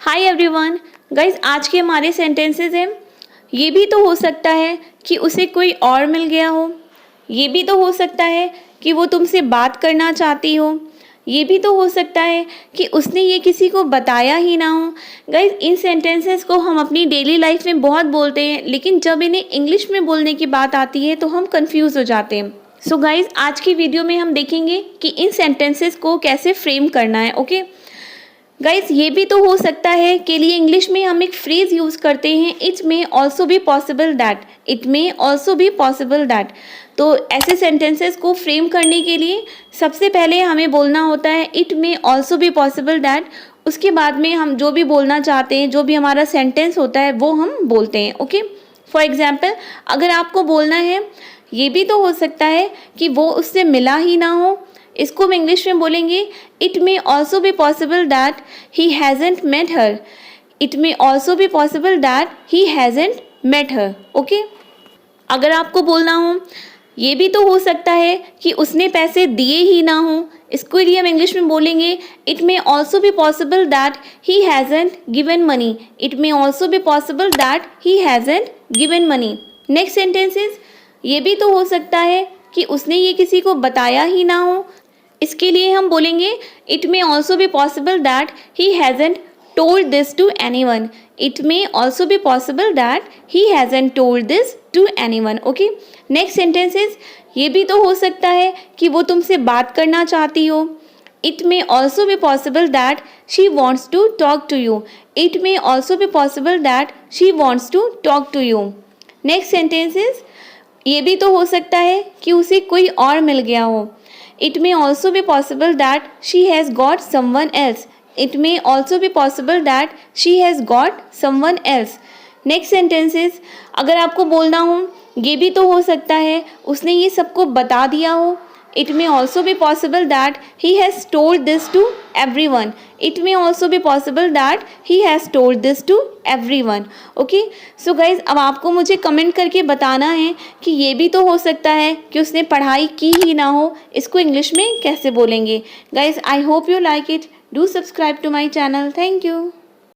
Hi everyone guys, आज के हमारे सेंटेंसेस हैं। ये भी तो हो सकता है कि उसे कोई और मिल गया हो। ये भी तो हो सकता है कि वो तुमसे बात करना चाहती हो। ये भी तो हो सकता है कि उसने ये किसी को बताया ही ना हो। गाइस, इन सेंटेंसेस को हम अपनी डेली लाइफ में बहुत बोलते हैं, लेकिन जब इन्हें इंग्लिश में बोलने की बात आती है तो हम कंफ्यूज हो जाते हैं। सो गाइस, आज की वीडियो में हम देखेंगे कि इन सेंटेंसेस को कैसे फ्रेम करना है। ओके गाइस, ये भी तो हो सकता है के लिए इंग्लिश में हम एक फ्रेज यूज़ करते हैं, it may also be possible that. It may also be possible that. तो ऐसे सेंटेंसेस को फ्रेम करने के लिए सबसे पहले हमें बोलना होता है it may also be possible that. उसके बाद में हम जो भी बोलना चाहते हैं, जो भी हमारा सेंटेंस होता है, वो हम बोलते हैं। ओके, फॉर एग्जाम्पल, अगर आपको बोलना है ये भी तो हो सकता है कि वो उससे मिला ही ना हो, इसको हम इंग्लिश में बोलेंगे it may also be possible that he hasn't met her. It may also be possible that he hasn't met her. Okay, अगर आपको बोलना हो ये भी तो हो सकता है कि उसने पैसे दिए ही ना हो, इसको लिए हम इंग्लिश में बोलेंगे it may also be possible that he hasn't given money. It may also be possible that he hasn't given money. Next sentences, ये भी तो हो सकता है कि उसने ये किसी को बताया ही ना हो, इसके लिए हम बोलेंगे it may also be possible that he hasn't told this to anyone. It may also be possible that he hasn't told this to anyone. Okay, next sentences, ये भी तो हो सकता है कि वो तुमसे बात करना चाहती हो। It may also be possible that she wants to talk to you. It may also be possible that she wants to talk to you. Next sentences, ये भी तो हो सकता है कि उसे कोई और मिल गया हो। It may also be possible that she has got someone else. It may also be possible that she has got someone else. Next sentences, अगर आपको बोलना हो ये भी तो हो सकता है उसने ये सबको बता दिया हो। It may also be possible that he has told this to everyone. It may also be possible that he has told this to everyone. Okay, so guys, अब आपको मुझे कमेंट करके बताना है कि ये भी तो हो सकता है कि उसने पढ़ाई की ही ना हो, इसको इंग्लिश में कैसे बोलेंगे। Guys, I hope you like it. Do subscribe to my channel. Thank you.